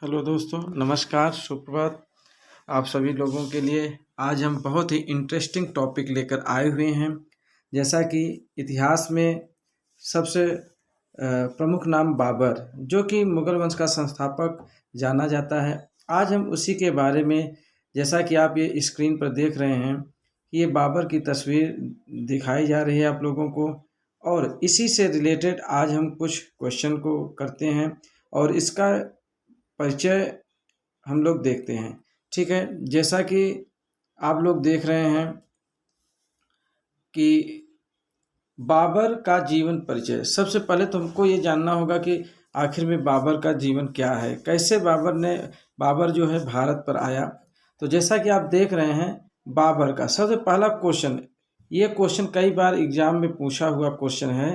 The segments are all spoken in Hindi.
हेलो दोस्तों, नमस्कार, सुप्रभात। आप सभी लोगों के लिए आज हम बहुत ही इंटरेस्टिंग टॉपिक लेकर आए हुए हैं। जैसा कि इतिहास में सबसे प्रमुख नाम बाबर, जो कि मुगल वंश का संस्थापक जाना जाता है। आज हम उसी के बारे में, जैसा कि आप ये स्क्रीन पर देख रहे हैं, ये बाबर की तस्वीर दिखाई जा रही है आप लोगों को, और इसी से रिलेटेड आज हम कुछ क्वेश्चन को करते हैं और इसका परिचय हम लोग देखते हैं। ठीक है, जैसा कि आप लोग देख रहे हैं कि बाबर का जीवन परिचय। सबसे पहले तो हमको ये जानना होगा कि आखिर में बाबर का जीवन क्या है, कैसे बाबर जो है भारत पर आया। तो जैसा कि आप देख रहे हैं, बाबर का सबसे पहला क्वेश्चन, ये क्वेश्चन कई बार एग्जाम में पूछा हुआ क्वेश्चन है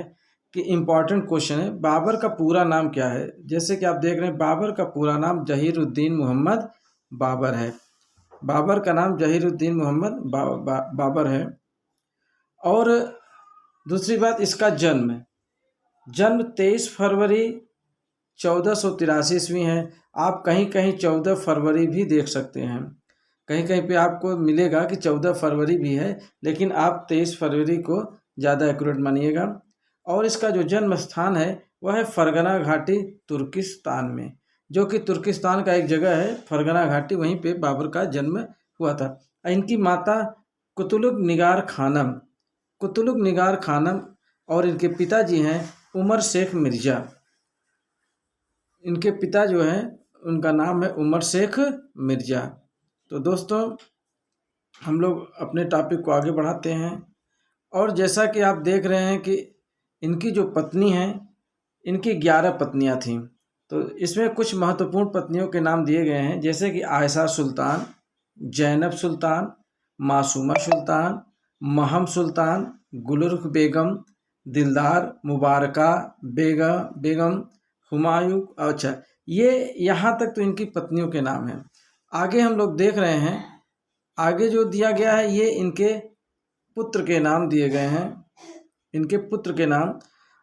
कि इम्पॉर्टेंट क्वेश्चन है, बाबर का पूरा नाम क्या है। जैसे कि आप देख रहे हैं, बाबर का पूरा नाम जहीरुद्दीन मोहम्मद बाबर है। बाबर का नाम जहीरुद्दीन मोहम्मद बाबर है। और दूसरी बात, इसका जन्म 23 फरवरी 1483 ईस्वी है। आप कहीं कहीं 14 फरवरी भी देख सकते हैं, कहीं कहीं पे आपको मिलेगा कि 14 फरवरी भी है, लेकिन आप 23 फरवरी को ज़्यादा एक्यूरेट मानिएगा। और इसका जो जन्म स्थान है वह है फरगना घाटी, तुर्किस्तान में, जो कि तुर्किस्तान का एक जगह है फरगना घाटी, वहीं पे बाबर का जन्म हुआ था। इनकी माता कुतुलुग निगार खानम और इनके पिताजी हैं उमर शेख मिर्ज़ा। इनके पिता जो हैं उनका नाम है उमर शेख मिर्ज़ा। तो दोस्तों, हम लोग अपने टॉपिक को आगे बढ़ाते हैं। और जैसा कि आप देख रहे हैं कि इनकी जो पत्नी हैं, इनकी 11 पत्नियां थीं। तो इसमें कुछ महत्वपूर्ण पत्नियों के नाम दिए गए हैं, जैसे कि आयशा सुल्तान, जैनब सुल्तान, मासूमा सुल्तान, महम सुल्तान, गुलरुख बेगम, दिलदार, मुबारका बेगम, हुमायूं। अच्छा, ये यहाँ तक तो इनकी पत्नियों के नाम हैं। आगे हम लोग देख रहे हैं, आगे जो दिया गया है ये इनके पुत्र के नाम दिए गए हैं। इनके पुत्र के नाम,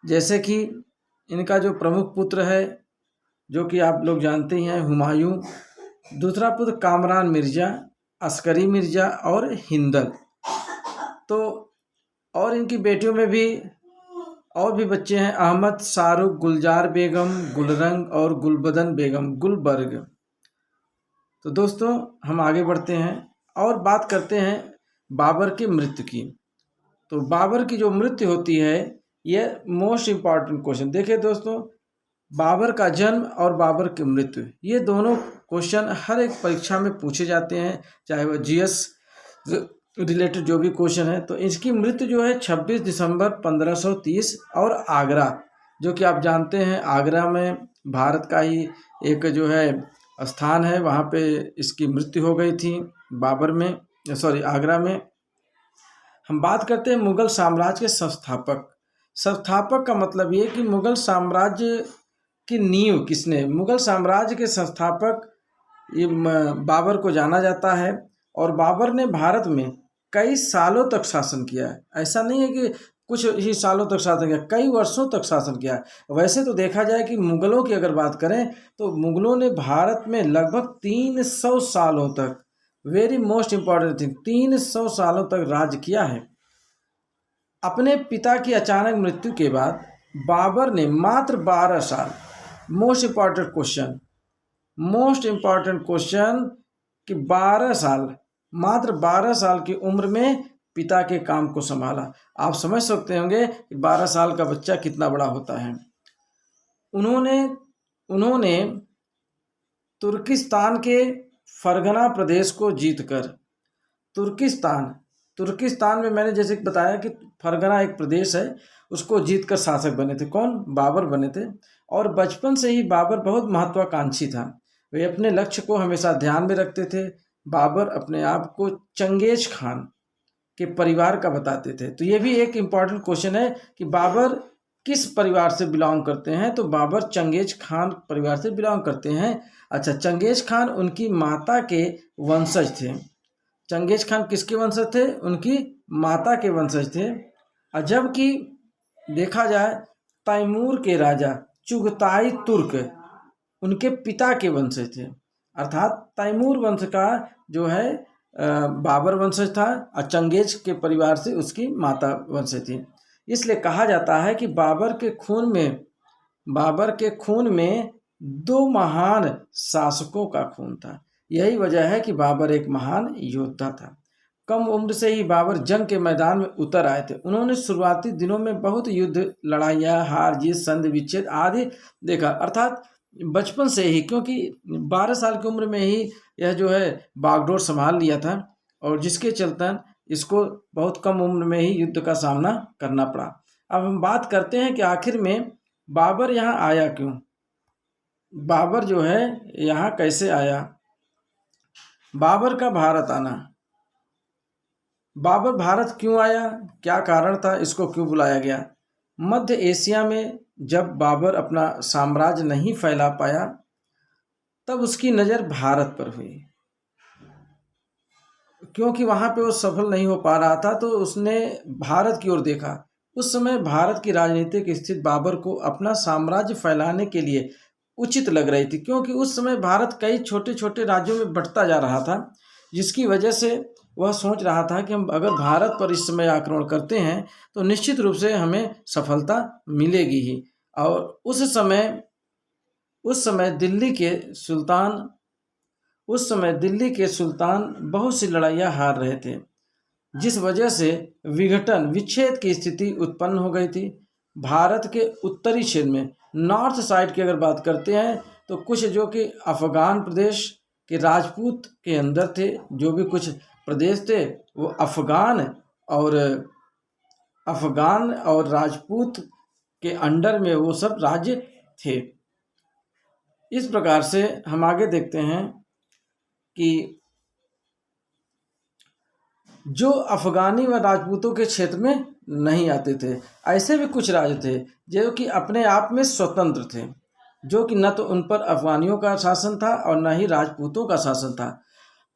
जैसे कि इनका जो प्रमुख पुत्र है, जो कि आप लोग जानते ही हैं, हुमायूं। दूसरा पुत्र कामरान मिर्ज़ा, अस्करी मिर्ज़ा और हिंदल। तो और इनकी बेटियों में भी और भी बच्चे हैं, अहमद, शाहरुख, गुलजार बेगम, गुलरंग और गुलबदन बेगम, गुलबर्ग। तो दोस्तों, हम आगे बढ़ते हैं और बात करते हैं बाबर की मृत्यु की। तो बाबर की जो मृत्यु होती है, यह मोस्ट इम्पॉर्टेंट क्वेश्चन। देखिए दोस्तों, बाबर का जन्म और बाबर की मृत्यु, ये दोनों क्वेश्चन हर एक परीक्षा में पूछे जाते हैं, चाहे वह जीएस रिलेटेड जो भी क्वेश्चन है। तो इसकी मृत्यु जो है 26 दिसंबर 1530, और आगरा, जो कि आप जानते हैं आगरा में भारत का ही एक जो है स्थान है, वहाँ पे इसकी मृत्यु हो गई थी, आगरा में। हम बात करते हैं मुगल साम्राज्य के संस्थापक का मतलब ये कि मुगल साम्राज्य की नींव किसने, मुगल साम्राज्य के संस्थापक ये बाबर को जाना जाता है। और बाबर ने भारत में कई सालों तक शासन किया है। ऐसा नहीं है कि कुछ ही सालों तक शासन किया, कई वर्षों तक शासन किया है। वैसे तो देखा जाए कि मुगलों की अगर बात करें तो मुगलों ने भारत में लगभग 300 सालों तक, वेरी मोस्ट इम्पॉर्टेंट थिंग, 300 सालों तक राज किया है। अपने पिता की अचानक मृत्यु के बाद बाबर ने मात्र 12 साल, मोस्ट इम्पॉर्टेंट क्वेश्चन कि 12 साल, मात्र 12 साल की उम्र में पिता के काम को संभाला। आप समझ सकते होंगे कि 12 साल का बच्चा कितना बड़ा होता है। उन्होंने तुर्किस्तान के फरगना प्रदेश को जीतकर, तुर्किस्तान में मैंने जैसे बताया कि फरगना एक प्रदेश है, उसको जीतकर शासक बने थे। कौन? बाबर बने थे। और बचपन से ही बाबर बहुत महत्वाकांक्षी था, वे अपने लक्ष्य को हमेशा ध्यान में रखते थे। बाबर अपने आप को चंगेज खान के परिवार का बताते थे। तो ये भी एक इम्पॉर्टेंट क्वेश्चन है कि बाबर किस परिवार से बिलोंग करते हैं। तो बाबर चंगेज खान परिवार से बिलोंग करते हैं। अच्छा, चंगेज खान उनकी माता के वंशज थे। चंगेज खान किसके वंशज थे? उनकी माता के वंशज थे। जबकि देखा जाए तैमूर के राजा चुगताई तुर्क उनके पिता के वंशज थे, अर्थात तैमूर वंश का जो है बाबर वंशज था और चंगेज के परिवार से उसकी माता वंशज थी। इसलिए कहा जाता है कि बाबर के खून में दो महान शासकों का खून था। यही वजह है कि बाबर एक महान योद्धा था। कम उम्र से ही बाबर जंग के मैदान में उतर आए थे। उन्होंने शुरुआती दिनों में बहुत युद्ध, लड़ाइयाँ, हार जीत, संधि विच्छेद आदि देखा, अर्थात बचपन से ही, क्योंकि 12 साल की उम्र में ही यह जो है बागडोर संभाल लिया था, और जिसके चलते इसको बहुत कम उम्र में ही युद्ध का सामना करना पड़ा। अब हम बात करते हैं कि आखिर में बाबर यहाँ आया क्यों, बाबर जो है यहाँ कैसे आया। बाबर का भारत आना, बाबर भारत क्यों आया, क्या कारण था, इसको क्यों बुलाया गया। मध्य एशिया में जब बाबर अपना साम्राज्य नहीं फैला पाया, तब उसकी नज़र भारत पर हुई, क्योंकि वहाँ पे वो सफल नहीं हो पा रहा था, तो उसने भारत की ओर देखा। उस समय भारत की राजनीतिक स्थिति बाबर को अपना साम्राज्य फैलाने के लिए उचित लग रही थी, क्योंकि उस समय भारत कई छोटे छोटे राज्यों में बंटता जा रहा था, जिसकी वजह से वह सोच रहा था कि हम अगर भारत पर इस समय आक्रमण करते हैं तो निश्चित रूप से हमें सफलता मिलेगी ही। और उस समय दिल्ली के सुल्तान बहुत सी लड़ाइयाँ हार रहे थे, जिस वजह से विच्छेद की स्थिति उत्पन्न हो गई थी। भारत के उत्तरी क्षेत्र में, नॉर्थ साइड की अगर बात करते हैं, तो कुछ जो कि अफगान प्रदेश के राजपूत के अंदर थे, जो भी कुछ प्रदेश थे वो अफगान और राजपूत के अंडर में वो सब राज्य थे। इस प्रकार से हम आगे देखते हैं कि जो अफगानी व राजपूतों के क्षेत्र में नहीं आते थे, ऐसे भी कुछ राज्य थे जो कि अपने आप में स्वतंत्र थे, जो कि न तो उन पर अफगानियों का शासन था और न ही राजपूतों का शासन था।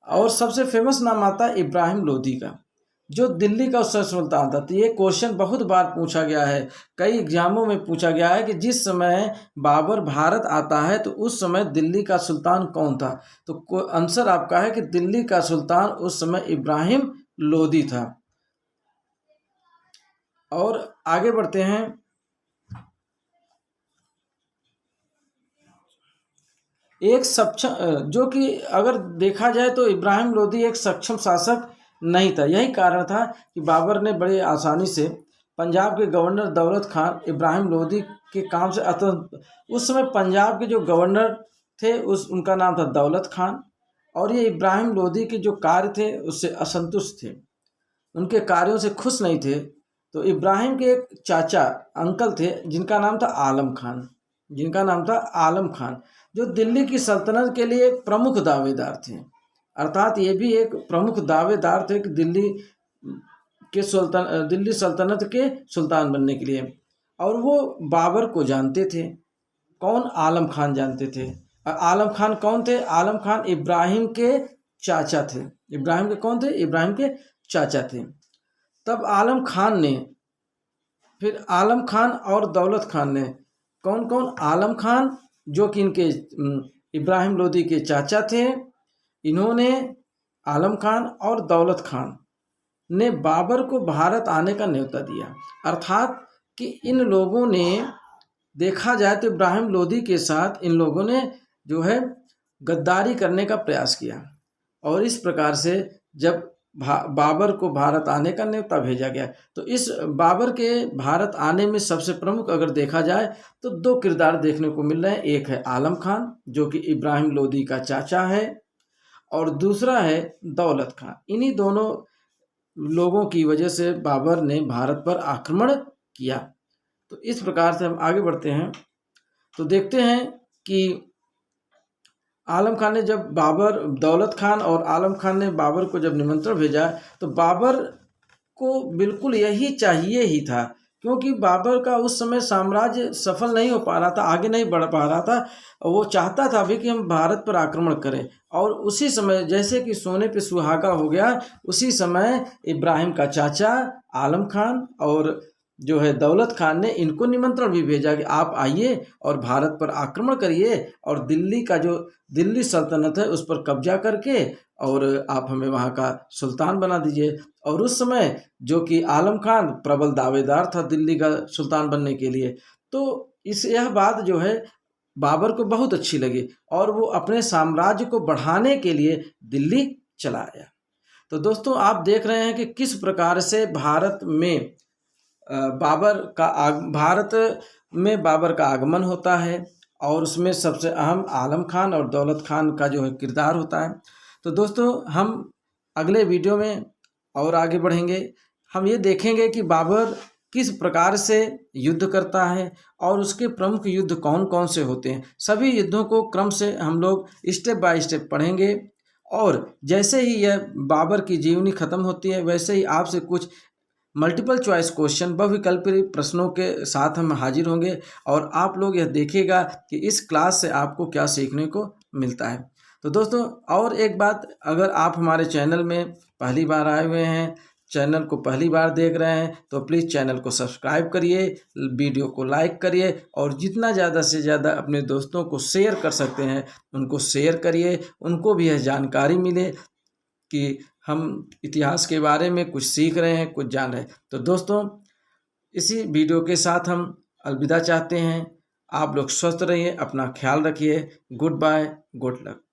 और सबसे फेमस नाम आता है इब्राहिम लोदी का, जो दिल्ली का सुल्तान था। तो ये क्वेश्चन बहुत बार पूछा गया है, कई एग्जामों में पूछा गया है कि जिस समय बाबर भारत आता है तो उस समय दिल्ली का सुल्तान कौन था। तो आंसर आपका है कि दिल्ली का सुल्तान उस समय इब्राहिम लोदी था। और आगे बढ़ते हैं। एक सक्षम, जो कि अगर देखा जाए तो इब्राहिम लोदी एक सक्षम शासक नहीं था। यही कारण था कि बाबर ने बड़े आसानी से पंजाब के गवर्नर दौलत खान इब्राहिम लोदी के काम से उस समय पंजाब के जो गवर्नर थे उनका नाम था दौलत खान, और ये इब्राहिम लोदी के जो कार्य थे उससे असंतुष्ट थे, उनके कार्यों से खुश नहीं थे। तो इब्राहिम के एक चाचा अंकल थे जिनका नाम था आलम खान, जो दिल्ली की सल्तनत के लिए प्रमुख दावेदार थे। अर्थात ये भी एक प्रमुख दावेदार थे कि दिल्ली सल्तनत के सुल्तान बनने के लिए। और वो बाबर को जानते थे। कौन? आलम खान जानते थे। और आलम खान कौन थे? आलम खान इब्राहिम के चाचा थे। इब्राहिम के कौन थे? इब्राहिम के चाचा थे। तब आलम खान और दौलत खान ने, कौन? आलम खान जो कि इनके इब्राहिम लोदी के चाचा थे, इन्होंने, आलम खान और दौलत खान ने बाबर को भारत आने का न्योता दिया। अर्थात कि इन लोगों ने, देखा जाए तो इब्राहिम लोदी के साथ इन लोगों ने जो है गद्दारी करने का प्रयास किया, और इस प्रकार से जब बाबर को भारत आने का न्योता भेजा गया, तो इस बाबर के भारत आने में सबसे प्रमुख अगर देखा जाए तो दो किरदार देखने को मिल रहे हैं। एक है आलम खान जो कि इब्राहिम लोदी का चाचा है, और दूसरा है दौलत खान। इन्हीं दोनों लोगों की वजह से बाबर ने भारत पर आक्रमण किया। तो इस प्रकार से हम आगे बढ़ते हैं तो देखते हैं कि आलम खान ने जब दौलत खान और आलम खान ने बाबर को जब निमंत्रण भेजा, तो बाबर को बिल्कुल यही चाहिए ही था, क्योंकि बाबर का उस समय साम्राज्य सफल नहीं हो पा रहा था, आगे नहीं बढ़ पा रहा था। वो चाहता था भी कि हम भारत पर आक्रमण करें, और उसी समय जैसे कि सोने पे सुहागा हो गया, उसी समय इब्राहिम का चाचा आलम खान और जो है दौलत खान ने इनको निमंत्रण भी भेजा कि आप आइए और भारत पर आक्रमण करिए और दिल्ली का जो दिल्ली सल्तनत है उस पर कब्जा करके और आप हमें वहाँ का सुल्तान बना दीजिए। और उस समय जो कि आलम खान प्रबल दावेदार था दिल्ली का सुल्तान बनने के लिए, तो यह बात जो है बाबर को बहुत अच्छी लगी और वो अपने साम्राज्य को बढ़ाने के लिए दिल्ली चला आया। तो दोस्तों आप देख रहे हैं कि किस प्रकार से भारत में बाबर का आगमन होता है और उसमें सबसे अहम आलम खान और दौलत खान का जो है किरदार होता है। तो दोस्तों हम अगले वीडियो में और आगे बढ़ेंगे, हम ये देखेंगे कि बाबर किस प्रकार से युद्ध करता है और उसके प्रमुख युद्ध कौन कौन से होते हैं। सभी युद्धों को क्रम से हम लोग स्टेप बाय स्टेप पढ़ेंगे और जैसे ही यह बाबर की जीवनी खत्म होती है वैसे ही आपसे कुछ मल्टीपल चॉइस क्वेश्चन बहुविकल्पी प्रश्नों के साथ हम हाजिर होंगे और आप लोग यह देखिएगा कि इस क्लास से आपको क्या सीखने को मिलता है। तो दोस्तों और एक बात, अगर आप हमारे चैनल में पहली बार आए हुए हैं, चैनल को पहली बार देख रहे हैं, तो प्लीज़ चैनल को सब्सक्राइब करिए, वीडियो को लाइक करिए और जितना ज़्यादा से ज़्यादा अपने दोस्तों को शेयर कर सकते हैं उनको शेयर करिए, उनको भी यह जानकारी मिले कि हम इतिहास के बारे में कुछ सीख रहे हैं, कुछ जान रहे हैं। तो दोस्तों इसी वीडियो के साथ हम अलविदा चाहते हैं। आप लोग स्वस्थ रहिए, अपना ख्याल रखिए। Goodbye, good luck.